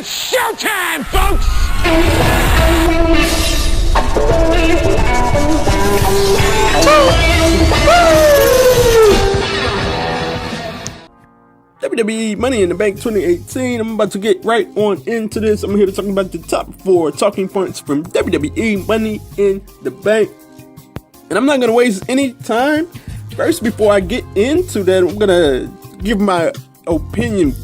It's showtime, folks! WWE Money in the Bank 2018. I'm about to get right on into this. I'm here to talk about the top 4 talking points from WWE Money in the Bank. And I'm not going to waste any time. First, before I get into that, I'm going to give my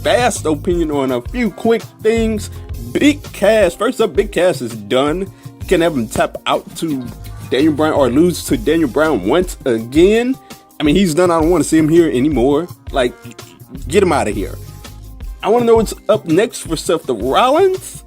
fast opinion on a few quick things. Big Cass. First up, Big Cass is done. You can have him tap out to Daniel Bryan or lose to Daniel Bryan once again. I mean, he's done. I don't want to see him here anymore. Like, get him out of here. I want to know what's up next for Seth Rollins.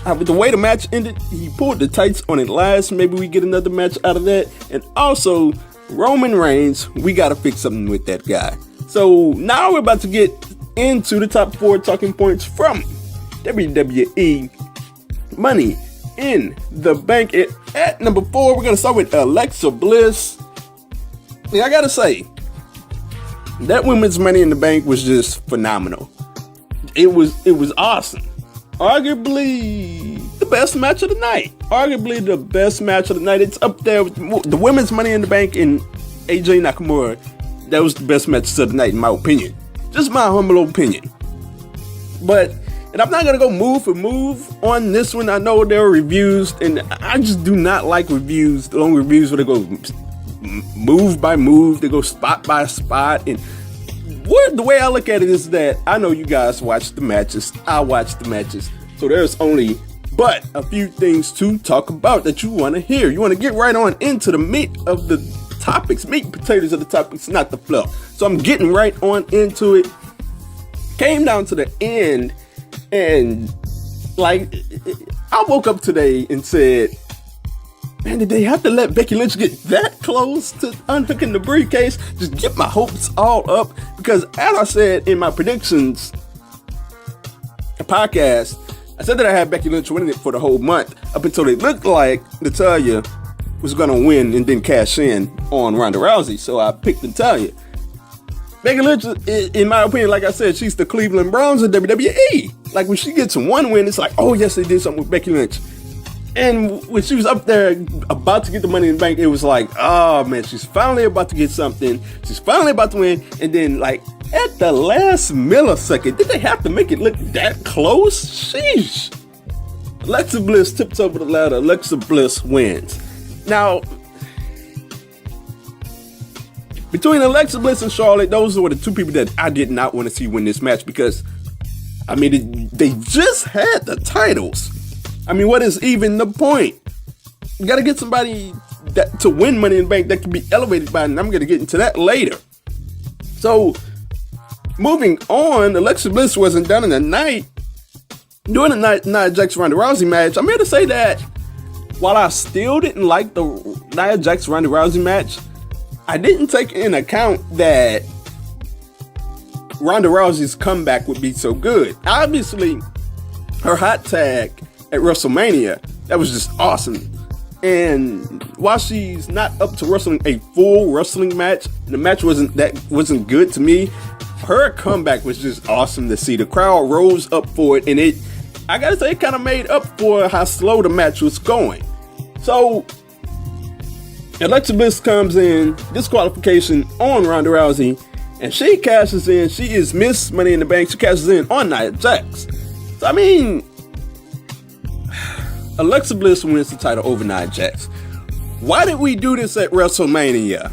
With the way the match ended, he pulled the tights on it last. Maybe we get another match out of that. And also, Roman Reigns, we got to fix something with that guy. So now we're about to get into the top 4 talking points from WWE Money in the Bank. At number 4, we're going to start with Alexa Bliss. Yeah, I got to say, that women's Money in the Bank was just phenomenal. It was awesome. Arguably the best match of the night. It's up there with the women's Money in the Bank and AJ Nakamura. That was the best match of the night in my opinion. Just my humble opinion. And I'm not going to go move for move on this one. I know there are reviews, and I just do not like reviews, long reviews where they go move by move, they go spot by spot. And the way I look at it is that I know you guys watch the matches, I watch the matches, so there's only but a few things to talk about that you want to hear. You want to get right on into the meat of the topics, meat and potatoes of the topics, not the fluff. So I'm getting right on into it. Came down to the end, and like, I woke up today and said, man, did they have to let Becky Lynch get that close to unhooking the briefcase? Just get my hopes all up. Because as I said in my predictions podcast, I said that I had Becky Lynch winning it for the whole month up until it looked like Natalya was going to win and then cash in on Ronda Rousey. So I picked Natalya. Becky Lynch, in my opinion, like I said, she's the Cleveland Browns of WWE. Like, when she gets one win, it's like, oh yes, they did something with Becky Lynch. And when she was up there about to get the Money in the Bank, it was like, oh man, she's finally about to get something. She's finally about to win. And then, like, at the last millisecond, did they have to make it look that close? Sheesh. Alexa Bliss tips over the ladder. Alexa Bliss wins. Now, between Alexa Bliss and Charlotte, those were the two people that I did not want to see win this match because, I mean, they just had the titles. I mean, what is even the point? You got to get somebody to win Money in the Bank that can be elevated by it, and I'm going to get into that later. So, moving on, Alexa Bliss wasn't done in the night. During the Nia Jax Ronda Rousey match, I'm here to say that while I still didn't like the Nia Jax Ronda Rousey match, I didn't take into account that Ronda Rousey's comeback would be so good. Obviously, her hot tag at WrestleMania, that was just awesome. And while she's not up to wrestling a full wrestling match, the match wasn't good to me. Her comeback was just awesome to see. The crowd rose up for it, and I gotta say, it kind of made up for how slow the match was going. So Alexa Bliss comes in, disqualification on Ronda Rousey, and she cashes in. She is Miss Money in the Bank. She cashes in on Nia Jax. So I mean, Alexa Bliss wins the title over Nia Jax. Why did we do this at WrestleMania?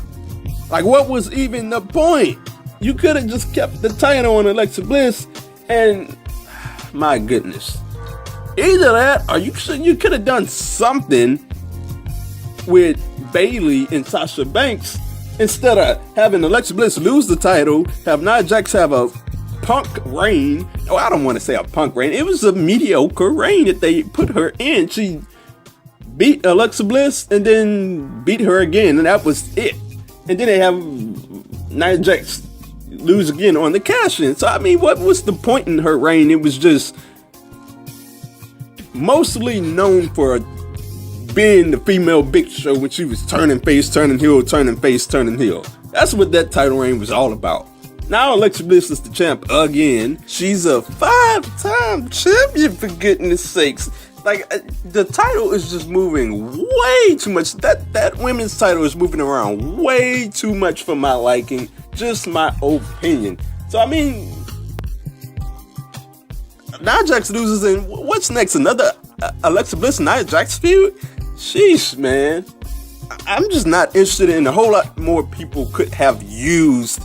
Like, what was even the point? You could have just kept the title on Alexa Bliss, and my goodness. Either that, or you could have done something with Bayley and Sasha Banks instead of having Alexa Bliss lose the title, have Nia Jax have a punk reign. Oh, I don't want to say a punk reign. It was a mediocre reign that they put her in. She beat Alexa Bliss and then beat her again, and that was it. And then they have Nia Jax lose again on the cash-in. So, I mean, what was the point in her reign? It was just mostly known for being the female Big Show when she was turning face, turning heel, turning face, turning heel. That's what that title reign was all about. Now Alexa Bliss is the champ again. She's a 5-time champion, for goodness sakes. Like, the title is just moving way too much. That women's title is moving around way too much for my liking. Just my opinion. So, I mean, Nia Jax loses, and what's next? Another Alexa Bliss and Nia Jax feud? Sheesh, man. I'm just not interested in a whole lot more people could have used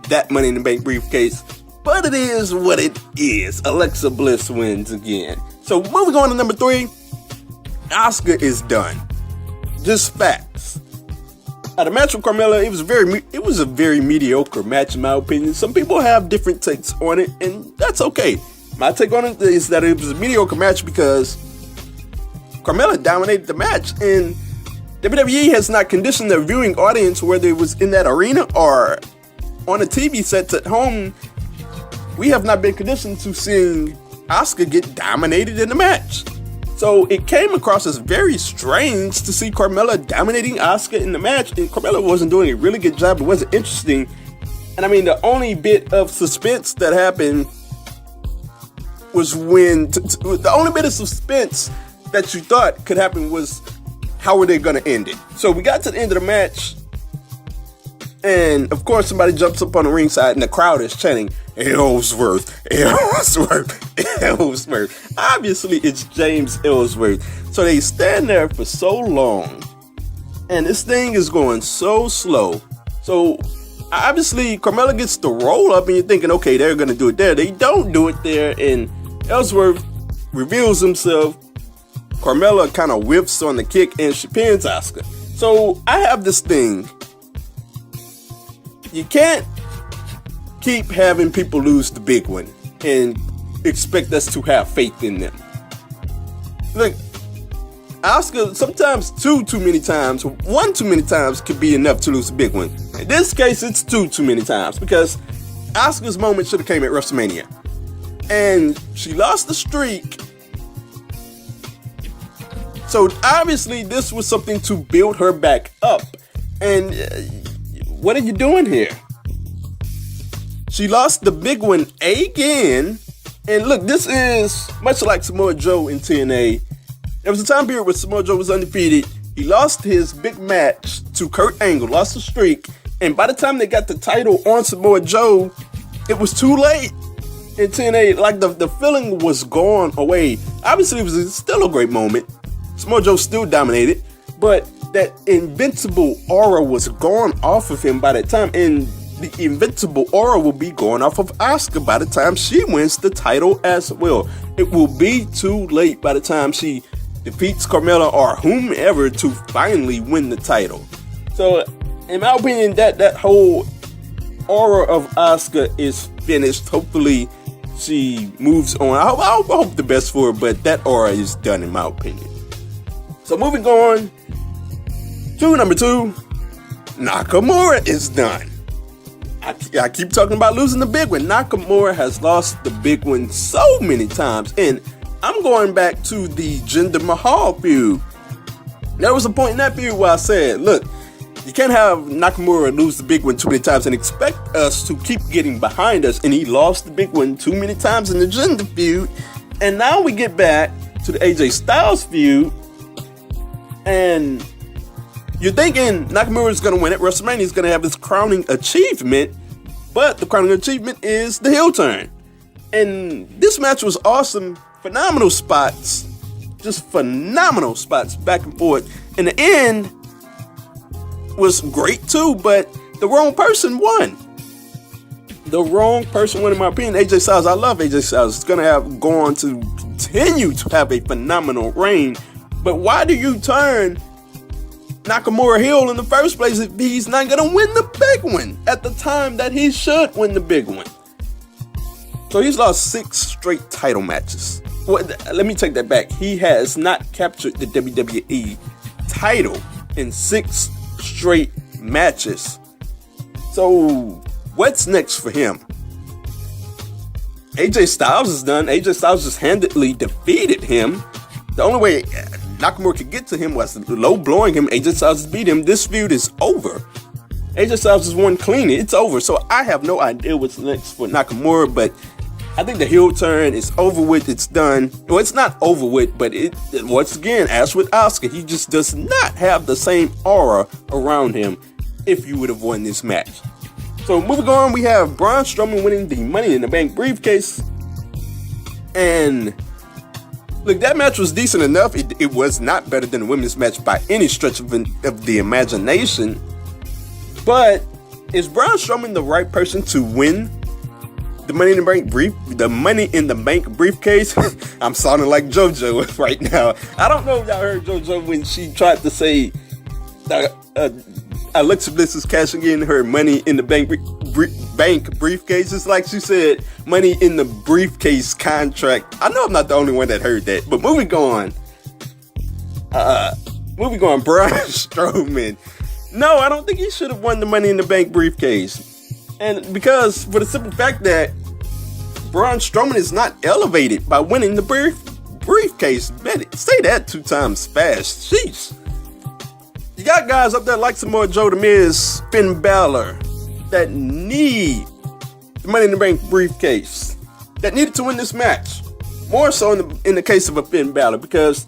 that Money in the Bank briefcase. But it is what it is. Alexa Bliss wins again. So moving on to number 3, Asuka is done. Just facts. The match with Carmella, it was a very mediocre match in my opinion. Some people have different takes on it, and that's okay. My take on it is that it was a mediocre match because Carmella dominated the match, and WWE has not conditioned their viewing audience, whether it was in that arena or on a TV set at home. We have not been conditioned to seeing Asuka get dominated in the match. So it came across as very strange to see Carmella dominating Asuka in the match, and Carmella wasn't doing a really good job. It wasn't interesting. And I mean, the only bit of suspense that happened was when the only bit of suspense that you thought could happen was how were they going to end it. So we got to the end of the match, and of course somebody jumps up on the ringside and the crowd is chanting, Ellsworth, Ellsworth, Ellsworth. Obviously it's James Ellsworth. So they stand there for so long, and this thing is going so slow. So obviously Carmella gets the roll up, and you're thinking, okay, they're going to do it there. They don't do it there, and Ellsworth reveals himself. Carmella kind of whips on the kick, and she pins Asuka. So I have this thing. You can't keep having people lose the big one and expect us to have faith in them. Look, Asuka, sometimes too many times, one too many times could be enough to lose the big one. In this case, it's too many times, because Asuka's moment should have came at WrestleMania. And she lost the streak. So obviously this was something to build her back up. And what are you doing here? She lost the big one again. And look, this is much like Samoa Joe in TNA. There was a time period where Samoa Joe was undefeated. He lost his big match to Kurt Angle, lost the streak. And by the time they got the title on Samoa Joe, it was too late. In TNA, like the feeling was gone away. Obviously it was still a great moment. Samoa Joe still dominated, but that invincible aura was gone off of him by that time, and the invincible aura will be gone off of Asuka by the time she wins the title as well. It will be too late by the time she defeats Carmella or whomever to finally win the title. So, in my opinion, that whole aura of Asuka is finished. Hopefully, she moves on. I hope the best for her, but that aura is done in my opinion. So moving on to number 2, Nakamura is done. I keep talking about losing the big one. Nakamura has lost the big one so many times, and I'm going back to the Jinder Mahal feud. There was a point in that feud where I said, look, you can't have Nakamura lose the big one too many times and expect us to keep getting behind us, and he lost the big one too many times in the Jinder feud. And now we get back to the AJ Styles feud, and you're thinking Nakamura is going to win at WrestleMania. He's going to have his crowning achievement, but the crowning achievement is the heel turn. And this match was awesome. Phenomenal spots. Just phenomenal spots back and forth. And the end was great too, but the wrong person won. The wrong person won in my opinion. AJ Styles, I love AJ Styles. It's going to go on to continue to have a phenomenal reign. But why do you turn Nakamura heel in the first place if he's not going to win the big one at the time that he should win the big one? So he's lost 6 straight title matches. Well, let me take that back. He has not captured the WWE title in 6 straight matches. So what's next for him? AJ Styles is done. AJ Styles just handedly defeated him. The only way Nakamura could get to him was low blowing him. AJ Styles beat him. This feud is over. AJ Styles just won clean. It's over. So I have no idea what's next for Nakamura, but I think the heel turn is over with. It's done. Well, it's not over with, but it once again, as with Asuka, he just does not have the same aura around him if you would have won this match. So moving on, we have Braun Strowman winning the Money in the Bank briefcase. And look, that match was decent enough. It was not better than the women's match by any stretch of the imagination. But is Braun Strowman the right person to win the Money in the Bank briefcase? I'm sounding like JoJo right now. I don't know if y'all heard JoJo when she tried to say Alexa Bliss is cashing in her Money in the Bank briefcase. It's like she said, Money in the Briefcase contract. I know I'm not the only one that heard that. But moving on, Braun Strowman. No, I don't think he should have won the Money in the Bank briefcase. And because, for the simple fact that Braun Strowman is not elevated by winning the briefcase. Say that 2 times fast. Sheesh. You got guys up there like Samoa Joe, The Miz, Finn Balor, that need the Money in the Bank briefcase, that needed to win this match. More so in the case of a Finn Balor, because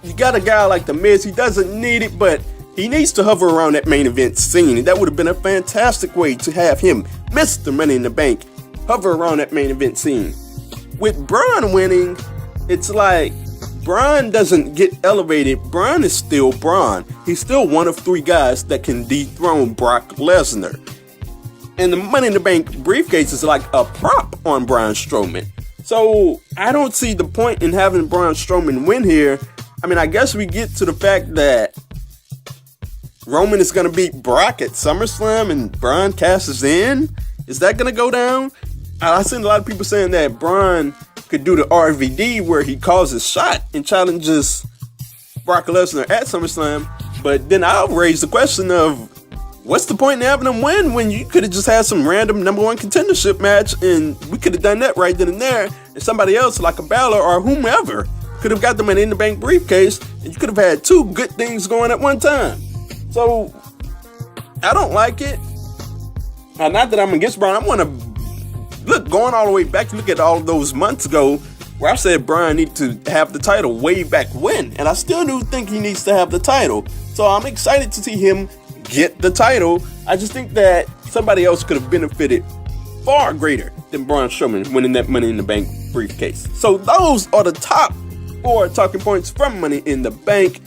you got a guy like The Miz, he doesn't need it, but he needs to hover around that main event scene, and that would have been a fantastic way to have him, Mr. Money in the Bank, hover around that main event scene. With Braun winning, it's like Braun doesn't get elevated. Braun is still Braun. He's still one of 3 guys that can dethrone Brock Lesnar. And the Money in the Bank briefcase is like a prop on Braun Strowman. So I don't see the point in having Braun Strowman win here. I mean, I guess we get to the fact that Roman is going to beat Brock at SummerSlam and Braun cashes in. Is that going to go down? I've seen a lot of people saying that Braun could do the RVD where he calls his shot and challenges Brock Lesnar at SummerSlam. But then I'll raise the question of, what's the point in having him win when you could have just had some random number 1 contendership match and we could have done that right then and there, and somebody else like a Balor or whomever could have got the Money in the Bank briefcase, and you could have had 2 good things going at one time. So I don't like it. Not that I'm against Braun. I'm gonna look, going all the way back, look at all of those months ago where I said Braun needed to have the title way back when, and I still do think he needs to have the title. So I'm excited to see him get the title. I just think that somebody else could have benefited far greater than Braun Strowman winning that Money in the Bank briefcase. So those are the top 4 talking points from Money in the Bank.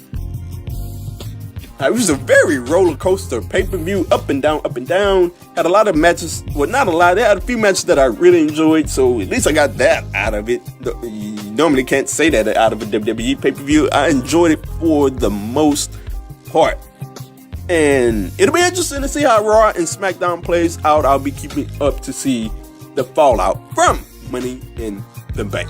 It was a very roller coaster pay-per-view, up and down, up and down. Had a lot of matches, well, not a lot. They had a few matches that I really enjoyed, so at least I got that out of it. You normally can't say that out of a WWE pay-per-view. I enjoyed it for the most part. And it'll be interesting to see how Raw and SmackDown plays out. I'll be keeping up to see the fallout from Money in the Bank.